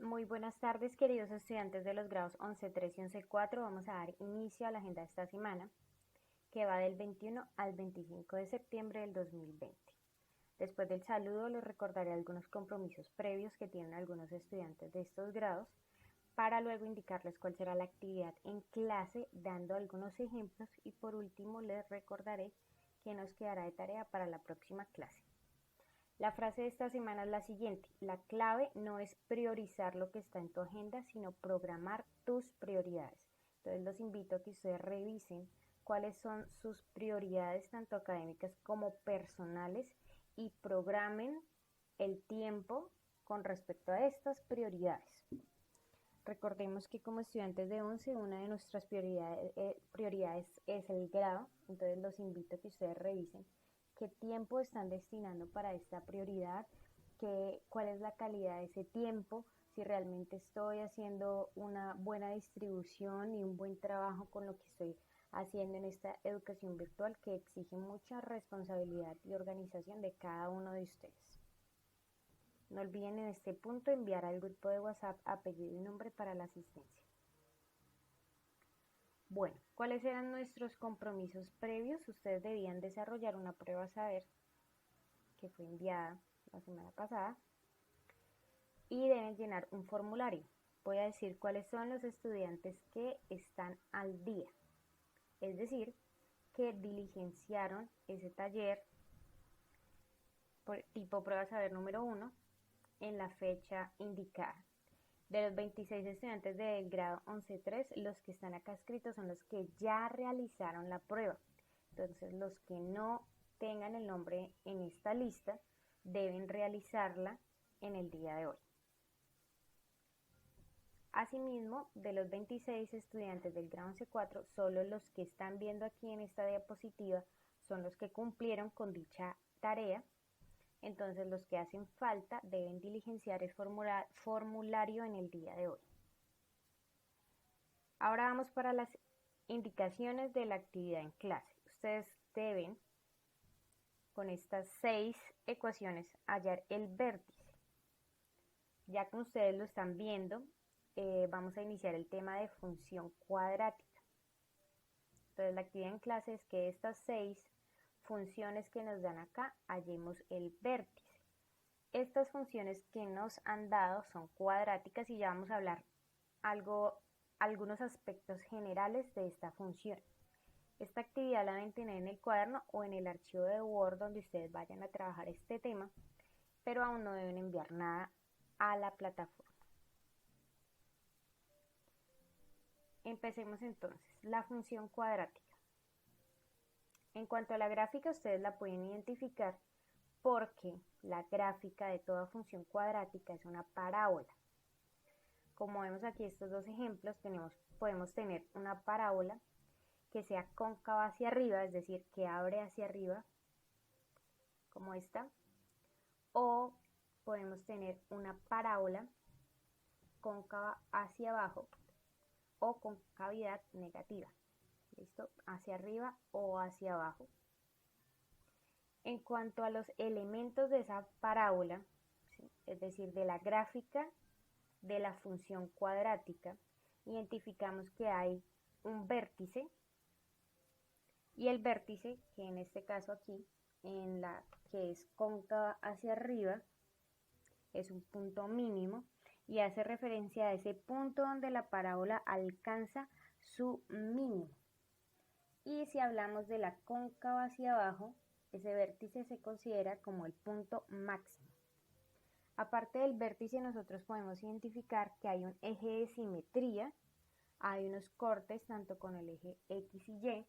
Muy buenas tardes, queridos estudiantes de los grados 11.3 y 11.4. Vamos a dar inicio a la agenda de esta semana, que va del 21 al 25 de septiembre del 2020. Después del saludo, les recordaré algunos compromisos previos que tienen algunos estudiantes de estos grados, para luego indicarles cuál será la actividad en clase, dando algunos ejemplos, y por último les recordaré que nos quedará de tarea para la próxima clase. La frase de esta semana es la siguiente: la clave no es priorizar lo que está en tu agenda, sino programar tus prioridades. Entonces los invito a que ustedes revisen cuáles son sus prioridades, tanto académicas como personales, y programen el tiempo con respecto a estas prioridades. Recordemos que como estudiantes de 11, una de nuestras prioridades es el grado. Entonces los invito a que ustedes revisen qué tiempo están destinando para esta prioridad, cuál es la calidad de ese tiempo, si realmente estoy haciendo una buena distribución y un buen trabajo con lo que estoy haciendo en esta educación virtual, que exige mucha responsabilidad y organización de cada uno de ustedes. No olviden en este punto enviar al grupo de WhatsApp apellido y nombre para la asistencia. Bueno, ¿cuáles eran nuestros compromisos previos? Ustedes debían desarrollar una prueba saber que fue enviada la semana pasada y deben llenar un formulario. Voy a decir cuáles son los estudiantes que están al día, es decir, que diligenciaron ese taller tipo prueba saber número 1 en la fecha indicada. De los 26 estudiantes del grado 11.3, los que están acá escritos son los que ya realizaron la prueba. Entonces, los que no tengan el nombre en esta lista deben realizarla en el día de hoy. Asimismo, de los 26 estudiantes del grado 11.4, solo los que están viendo aquí en esta diapositiva son los que cumplieron con dicha tarea. Entonces los que hacen falta deben diligenciar el formulario en el día de hoy. Ahora vamos para las indicaciones de la actividad en clase. Ustedes deben, con estas 6 ecuaciones, hallar el vértice. Ya que ustedes lo están viendo, vamos a iniciar el tema de función cuadrática. Entonces la actividad en clase es que estas 6 funciones que nos dan acá, hallemos el vértice. Estas funciones que nos han dado son cuadráticas y ya vamos a hablar algunos aspectos generales de esta función. Esta actividad la deben tener en el cuaderno o en el archivo de Word donde ustedes vayan a trabajar este tema, pero aún no deben enviar nada a la plataforma. Empecemos entonces. La función cuadrática. En cuanto a la gráfica, ustedes la pueden identificar porque la gráfica de toda función cuadrática es una parábola. Como vemos aquí estos dos ejemplos, podemos tener una parábola que sea cóncava hacia arriba, es decir, que abre hacia arriba, como esta, o podemos tener una parábola cóncava hacia abajo o con cavidad negativa. ¿Listo? Hacia arriba o hacia abajo. En cuanto a los elementos de esa parábola, ¿sí?, es decir, de la gráfica de la función cuadrática, identificamos que hay un vértice, y el vértice, que en este caso aquí, en la que es cóncava hacia arriba, es un punto mínimo y hace referencia a ese punto donde la parábola alcanza su mínimo. Y si hablamos de la cóncava hacia abajo, ese vértice se considera como el punto máximo. Aparte del vértice, nosotros podemos identificar que hay un eje de simetría, hay unos cortes tanto con el eje X y Y,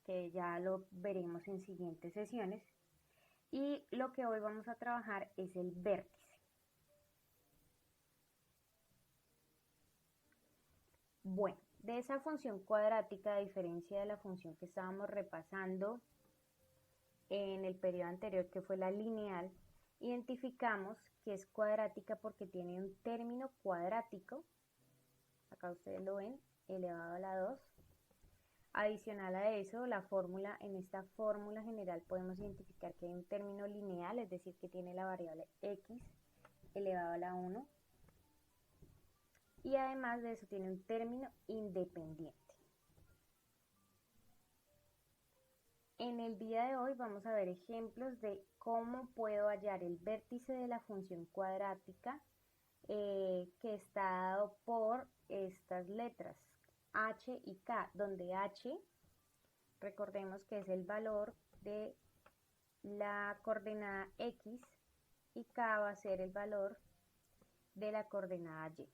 que ya lo veremos en siguientes sesiones, y lo que hoy vamos a trabajar es el vértice. Bueno, de esa función cuadrática, a diferencia de la función que estábamos repasando en el periodo anterior, que fue la lineal, identificamos que es cuadrática porque tiene un término cuadrático, acá ustedes lo ven, elevado a la 2. Adicional a eso, en esta fórmula general podemos identificar que hay un término lineal, es decir, que tiene la variable x elevado a la 1, y además de eso tiene un término independiente. En el día de hoy vamos a ver ejemplos de cómo puedo hallar el vértice de la función cuadrática que está dado por estas letras h y k, donde h, recordemos que es el valor de la coordenada x y k va a ser el valor de la coordenada y.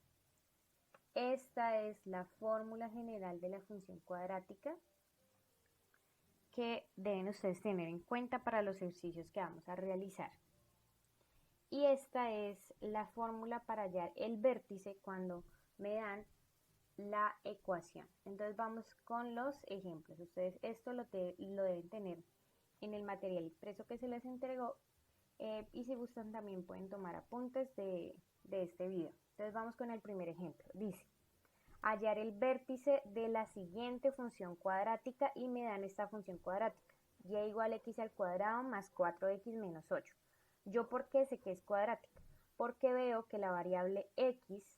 Esta es la fórmula general de la función cuadrática que deben ustedes tener en cuenta para los ejercicios que vamos a realizar. Y esta es la fórmula para hallar el vértice cuando me dan la ecuación. Entonces vamos con los ejemplos. Ustedes esto lo deben tener en el material impreso que se les entregó y si gustan también pueden tomar apuntes de este video. Entonces vamos con el primer ejemplo. Dice, hallar el vértice de la siguiente función cuadrática y me dan esta función cuadrática. Y igual a x al cuadrado más 4x menos 8. ¿Yo por qué sé que es cuadrática? Porque veo que la variable x,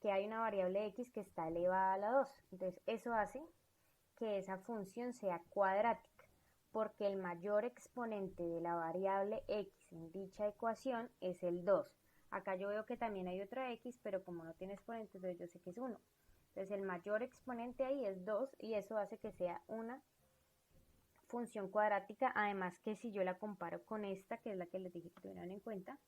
que hay una variable x que está elevada a la 2. Entonces eso hace que esa función sea cuadrática, porque el mayor exponente de la variable x en dicha ecuación es el 2. Acá yo veo que también hay otra x, pero como no tiene exponente, entonces yo sé que es 1. Entonces el mayor exponente ahí es 2 y eso hace que sea una función cuadrática. Además que si yo la comparo con esta, que es la que les dije que tuvieran en cuenta,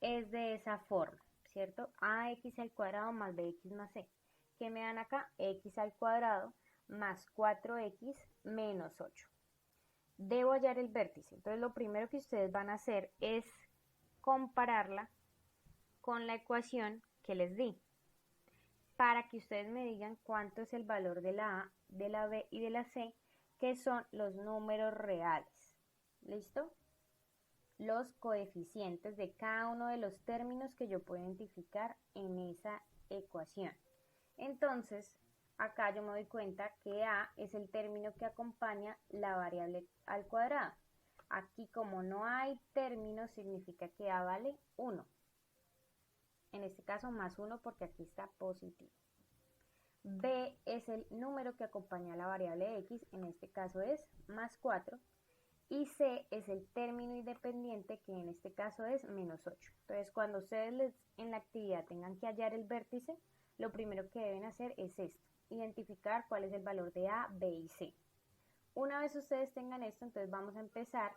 es de esa forma, ¿cierto? Ax al cuadrado más bx más c. ¿Qué me dan acá? X al cuadrado más 4x menos 8. Debo hallar el vértice. Entonces lo primero que ustedes van a hacer es compararla con la ecuación que les di, para que ustedes me digan cuánto es el valor de la A, de la B y de la C, que son los números reales. ¿Listo? Los coeficientes de cada uno de los términos que yo puedo identificar en esa ecuación. Entonces, acá yo me doy cuenta que A es el término que acompaña la variable al cuadrado. Aquí como no hay término, significa que A vale 1. En este caso más 1 porque aquí está positivo. B es el número que acompaña a la variable x, en este caso es más 4. Y C es el término independiente, que en este caso es menos 8. Entonces cuando ustedes en la actividad tengan que hallar el vértice, lo primero que deben hacer es esto, identificar cuál es el valor de A, B y C. Una vez ustedes tengan esto, entonces vamos a empezar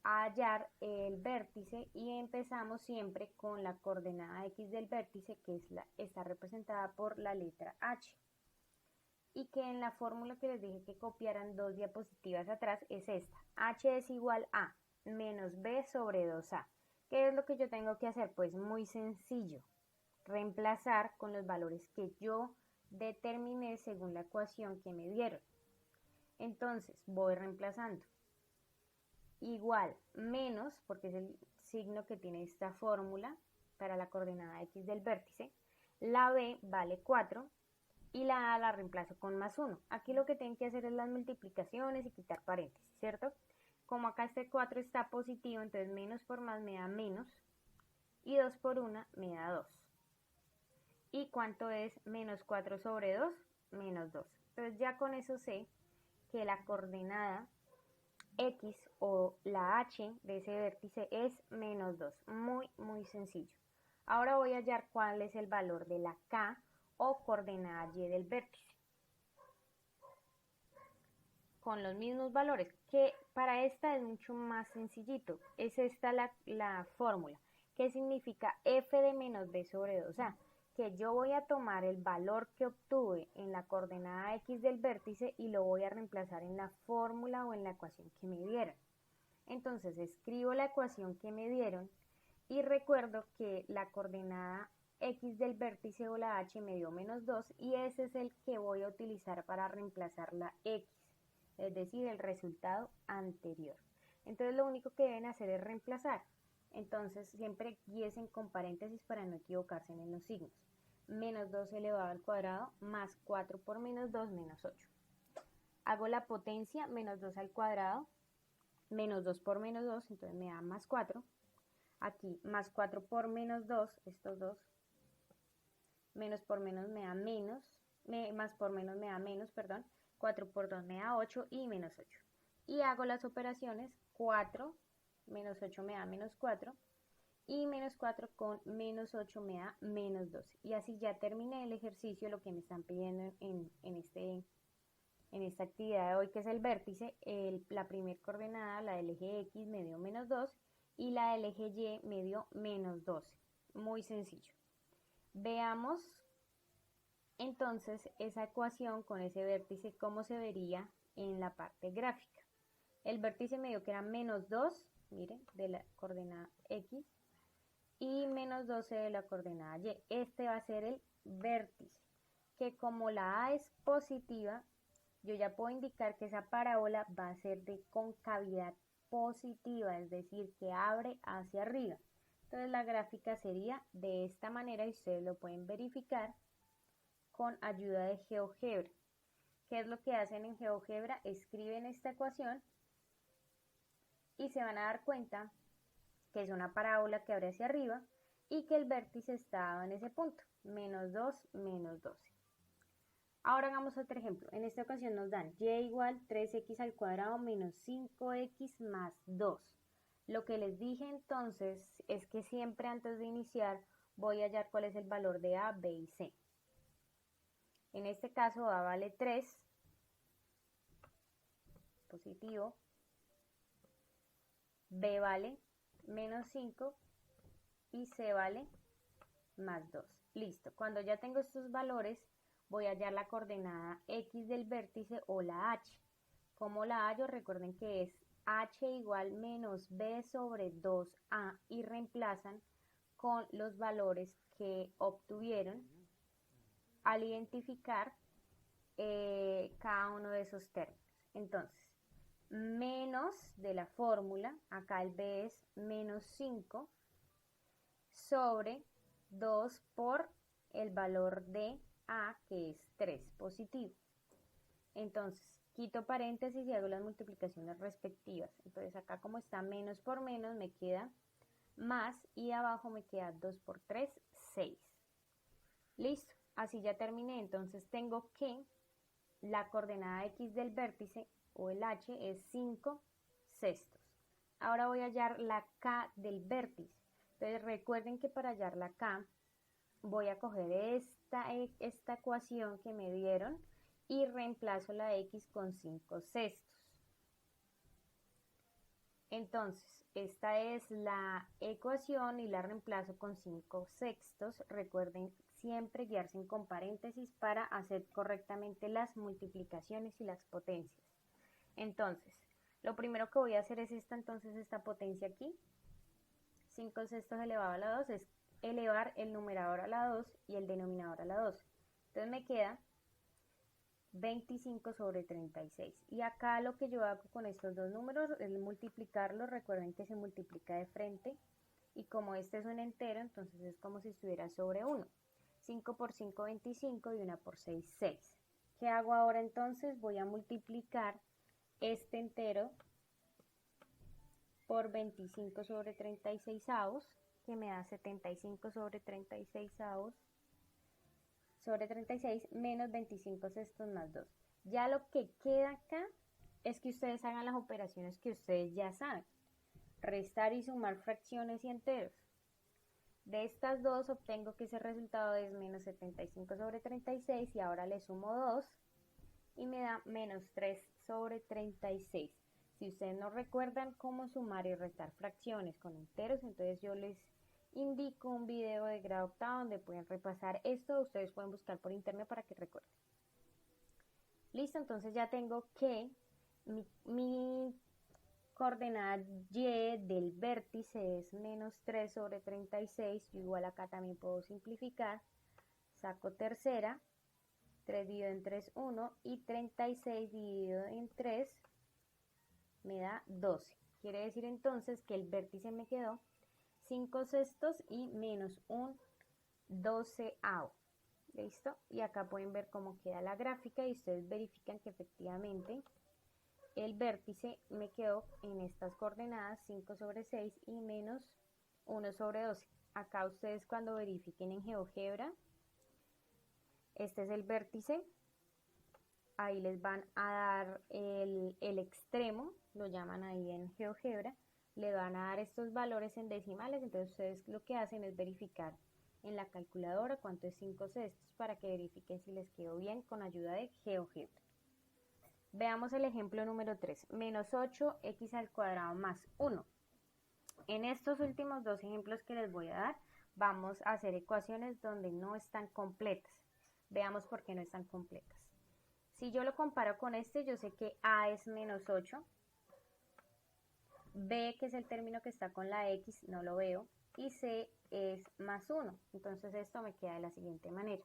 a hallar el vértice y empezamos siempre con la coordenada x del vértice, que está representada por la letra h, y que en la fórmula que les dije que copiaran 2 diapositivas atrás es esta: h es igual a menos b sobre 2a. ¿Qué es lo que yo tengo que hacer? Pues muy sencillo, reemplazar con los valores que yo determiné según la ecuación que me dieron. Entonces voy reemplazando. Igual menos, porque es el signo que tiene esta fórmula para la coordenada x del vértice. La b vale 4 y la a la reemplazo con más 1. Aquí lo que tienen que hacer es las multiplicaciones y quitar paréntesis, ¿cierto? Como acá este 4 está positivo, entonces menos por más me da menos y 2 por 1 me da 2. ¿Y cuánto es menos 4 sobre 2? Menos 2. Entonces ya con eso sé que la coordenada x o la h de ese vértice es menos 2. Muy, muy sencillo. Ahora voy a hallar cuál es el valor de la k o coordenada y del vértice. Con los mismos valores, que para esta es mucho más sencillito. Es esta la fórmula, que significa f de menos b sobre 2a. Que yo voy a tomar el valor que obtuve en la coordenada x del vértice y lo voy a reemplazar en la fórmula o en la ecuación que me dieron. Entonces escribo la ecuación que me dieron y recuerdo que la coordenada x del vértice o la h me dio menos 2 y ese es el que voy a utilizar para reemplazar la x, es decir, el resultado anterior. Entonces lo único que deben hacer es reemplazar. Entonces siempre guíense con paréntesis para no equivocarse en los signos. Menos 2 elevado al cuadrado más 4 por menos 2 menos 8. Hago la potencia, menos 2 al cuadrado, menos 2 por menos 2, entonces me da más 4. Aquí más 4 por menos 2, estos dos, menos por menos me da menos, más por menos me da menos, perdón, 4 por 2 me da 8 y menos 8. Y hago las operaciones, 4 menos 8 me da menos 4 y menos 4 con menos 8 me da menos 12. Y así ya terminé el ejercicio, lo que me están pidiendo en esta actividad de hoy, que es el vértice. La primera coordenada, la del eje X, me dio menos 2 y la del eje Y me dio menos 12. Muy sencillo. Veamos entonces esa ecuación con ese vértice, cómo se vería en la parte gráfica. El vértice me dio que era menos 2, miren, de la coordenada X, y menos 12 de la coordenada Y. Este va a ser el vértice, que como la A es positiva, yo ya puedo indicar que esa parábola va a ser de concavidad positiva, es decir, que abre hacia arriba. Entonces la gráfica sería de esta manera y ustedes lo pueden verificar con ayuda de GeoGebra. ¿Qué es lo que hacen en GeoGebra? Escriben esta ecuación y se van a dar cuenta que es una parábola que abre hacia arriba y que el vértice está en ese punto, menos 2, menos 12. Ahora hagamos otro ejemplo. En esta ocasión nos dan y igual 3x al cuadrado menos 5x más 2. Lo que les dije entonces es que siempre antes de iniciar voy a hallar cuál es el valor de a, b y c. En este caso a vale 3, positivo, b vale menos 5 y c vale más 2. Listo. Cuando ya tengo estos valores, voy a hallar la coordenada X del vértice o la H. ¿Cómo la hallo? Recuerden que es H igual menos B sobre 2A y reemplazan con los valores que obtuvieron al identificar cada uno de esos términos. Entonces, menos de la fórmula, acá el B es menos 5 sobre 2 por el valor de A, que es 3 positivo. Entonces, quito paréntesis y hago las multiplicaciones respectivas. Entonces, acá como está menos por menos, me queda más y abajo me queda 2 por 3, 6. Listo, así ya terminé. Entonces, tengo que la coordenada X del vértice o el H es 5 sextos. Ahora voy a hallar la K del vértice. Entonces, recuerden que para hallar la K, voy a coger esta ecuación que me dieron y reemplazo la X con 5 sextos. Entonces, esta es la ecuación y la reemplazo con 5 sextos. Recuerden siempre guiarse con paréntesis para hacer correctamente las multiplicaciones y las potencias. Entonces, lo primero que voy a hacer es esta potencia aquí. 5 sextos elevado a la 2 es elevar el numerador a la 2 y el denominador a la 2. Entonces me queda 25 sobre 36. Y acá lo que yo hago con estos dos números es multiplicarlos. Recuerden que se multiplica de frente. Y como este es un entero, entonces es como si estuviera sobre 1. 5 por 5, 25 y 1 por 6, 6. ¿Qué hago ahora entonces? Voy a multiplicar este entero por 25 sobre 36 avos, que me da 75 sobre 36 avos, sobre 36 menos 25 sextos más 2. Ya lo que queda acá es que ustedes hagan las operaciones que ustedes ya saben. Restar y sumar fracciones y enteros. De estas dos obtengo que ese resultado es menos 75 sobre 36 y ahora le sumo 2 y me da menos 3 sobre 36. Si ustedes no recuerdan cómo sumar y restar fracciones con enteros, entonces yo les indico un video de grado octavo donde pueden repasar esto. Ustedes pueden buscar por internet para que recuerden. Listo, entonces ya tengo que mi coordenada Y del vértice es menos 3 sobre 36. Yo igual acá también puedo simplificar. Saco tercera. 3 dividido en 3, 1. Y 36 dividido en 3 me da 12. Quiere decir entonces que el vértice me quedó 5 sextos y menos un 12avo. ¿Listo? Y acá pueden ver cómo queda la gráfica y ustedes verifican que efectivamente el vértice me quedó en estas coordenadas 5 sobre 6 y menos 1 sobre 12. Acá ustedes cuando verifiquen en GeoGebra Este es el vértice. Ahí les van a dar el extremo, lo llaman ahí en GeoGebra, le van a dar estos valores en decimales, entonces ustedes lo que hacen es verificar en la calculadora cuánto es 5/6 para que verifiquen si les quedó bien con ayuda de GeoGebra. Veamos el ejemplo número 3, menos 8x al cuadrado más 1. En estos últimos dos ejemplos que les voy a dar, vamos a hacer ecuaciones donde no están completas. Veamos por qué no están completas. Si yo lo comparo con este, yo sé que a es menos 8, b, que es el término que está con la x, no lo veo, y c es más 1. Entonces esto me queda de la siguiente manera.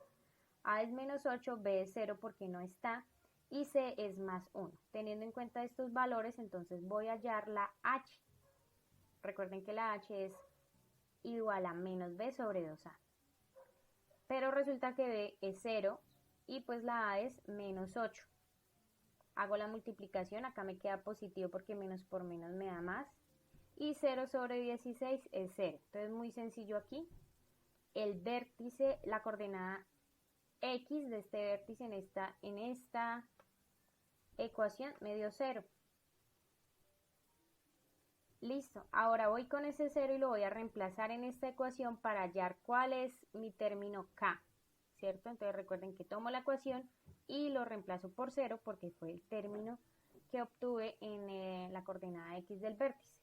A es menos 8, b es 0 porque no está, y c es más 1. Teniendo en cuenta estos valores, entonces voy a hallar la h. Recuerden que la h es igual a menos b sobre 2a. Pero resulta que b es 0 y pues la a es menos 8. Hago la multiplicación, acá me queda positivo porque menos por menos me da más. Y 0 sobre 16 es 0. Entonces muy sencillo aquí. El vértice, la coordenada x de este vértice en esta ecuación me dio 0. Listo, ahora voy con ese 0 y lo voy a reemplazar en esta ecuación para hallar cuál es mi término k, ¿cierto? Entonces recuerden que tomo la ecuación y lo reemplazo por 0 porque fue el término que obtuve en la coordenada x del vértice.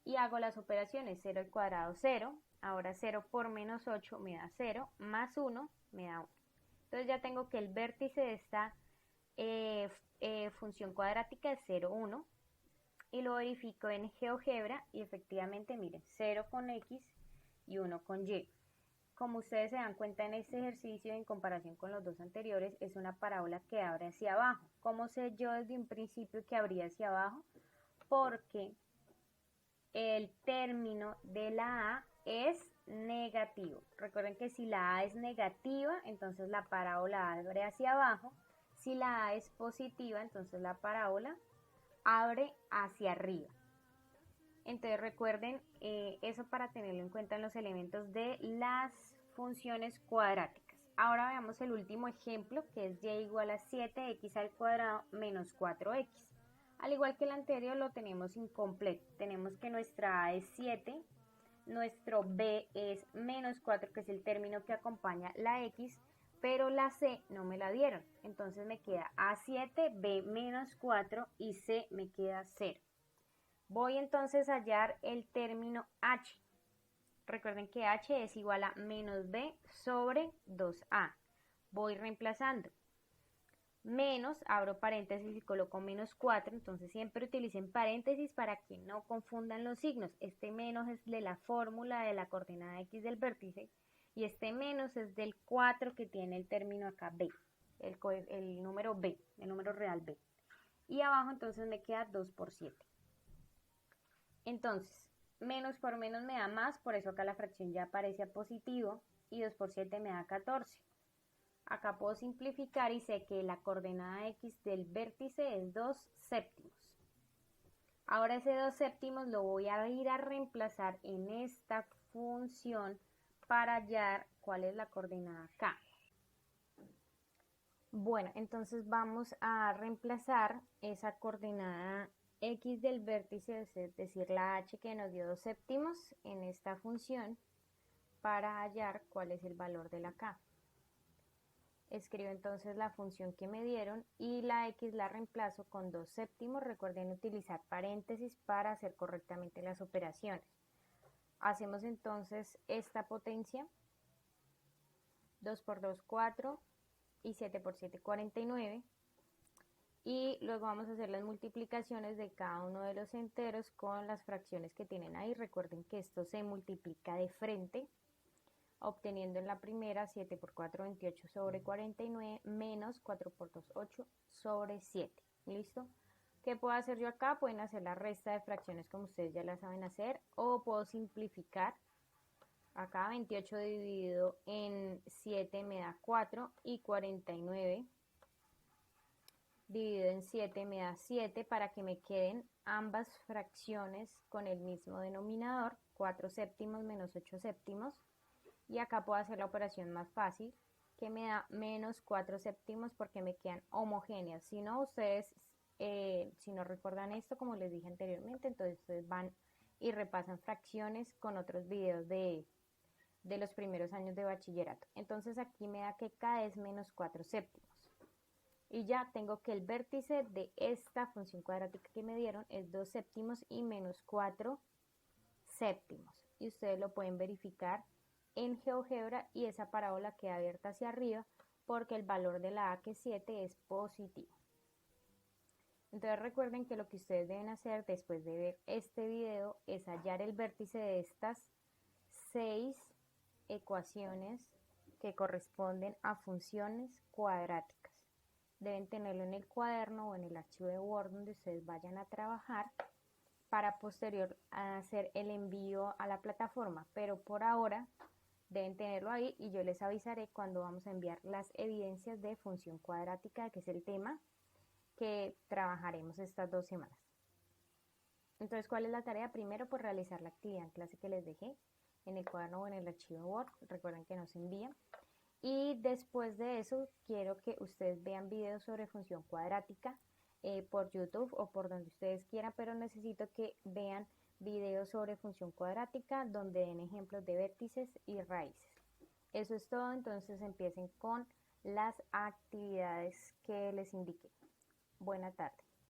Y hago las operaciones, 0 al cuadrado 0, ahora 0 por menos 8 me da 0, más 1 me da 1. Entonces ya tengo que el vértice de esta función cuadrática es 0, 1. Y lo verifico en GeoGebra y efectivamente, miren, 0 con X y 1 con Y. Como ustedes se dan cuenta en este ejercicio, en comparación con los dos anteriores, es una parábola que abre hacia abajo. ¿Cómo sé yo desde un principio que abría hacia abajo? Porque el término de la A es negativo. Recuerden que si la A es negativa, entonces la parábola abre hacia abajo. Si la A es positiva, entonces la parábola abre hacia arriba. Entonces recuerden eso para tenerlo en cuenta en los elementos de las funciones cuadráticas. Ahora veamos el último ejemplo, que es y igual a 7x al cuadrado menos 4x. Al igual que el anterior lo tenemos incompleto. Tenemos que nuestra a es 7, nuestro b es menos 4, que es el término que acompaña la x, pero la c no me la dieron. Entonces me queda a7, b menos 4 y c me queda 0. Voy entonces a hallar el término h. Recuerden que h es igual a menos b sobre 2a. Voy reemplazando. Menos, abro paréntesis y coloco menos 4, entonces siempre utilicen paréntesis para que no confundan los signos. Este menos es de la fórmula de la coordenada x del vértice y este menos es del 4 que tiene el término acá b, el número b, el número real b. Y abajo entonces me queda 2 por 7. Entonces, menos por menos me da más, por eso acá la fracción ya aparece a positivo y 2 por 7 me da 14. Acá puedo simplificar y sé que la coordenada x del vértice es 2 séptimos. Ahora ese 2 séptimos lo voy a ir a reemplazar en esta función para hallar cuál es la coordenada k. Bueno, entonces vamos a reemplazar esa coordenada x del vértice, es decir, la h que nos dio 2 séptimos, en esta función para hallar cuál es el valor de la k. Escribo entonces la función que me dieron y la x la reemplazo con 2 séptimos. Recuerden utilizar paréntesis para hacer correctamente las operaciones. Hacemos entonces esta potencia. 2 por 2, 4 y 7 por 7, 49. Y luego vamos a hacer las multiplicaciones de cada uno de los enteros con las fracciones que tienen ahí. Recuerden que esto se multiplica de frente, obteniendo en la primera 7 por 4, 28 sobre 49, menos 4 por 2, 8 sobre 7. ¿Listo? ¿Qué puedo hacer yo acá? Pueden hacer la resta de fracciones como ustedes ya la saben hacer, o puedo simplificar. Acá 28 dividido en 7 me da 4 y 49 dividido en 7 me da 7 para que me queden ambas fracciones con el mismo denominador, 4 séptimos menos 8 séptimos. Y acá puedo hacer la operación más fácil, que me da menos 4 séptimos porque me quedan homogéneas. Si no, ustedes, si no recuerdan esto, como les dije anteriormente, entonces ustedes van y repasan fracciones con otros videos de los primeros años de bachillerato. Entonces aquí me da que K es menos 4 séptimos. Y ya tengo que el vértice de esta función cuadrática que me dieron es 2 séptimos y menos 4 séptimos. Y ustedes lo pueden verificar en GeoGebra y esa parábola queda abierta hacia arriba porque el valor de la A, que es 7, es positivo. Entonces recuerden que lo que ustedes deben hacer después de ver este video es hallar el vértice de estas 6 ecuaciones que corresponden a funciones cuadráticas. Deben tenerlo en el cuaderno o en el archivo de Word donde ustedes vayan a trabajar para posterior hacer el envío a la plataforma, pero por ahora deben tenerlo ahí y yo les avisaré cuando vamos a enviar las evidencias de función cuadrática, que es el tema que trabajaremos estas 2 semanas. Entonces, ¿cuál es la tarea? Primero, pues realizar la actividad en clase que les dejé en el cuaderno o en el archivo Word. Recuerden que nos envían. Y después de eso, quiero que ustedes vean videos sobre función cuadrática por YouTube o por donde ustedes quieran, pero necesito que vean videos sobre función cuadrática donde den ejemplos de vértices y raíces. Eso es todo, entonces empiecen con las actividades que les indiqué. Buena tarde.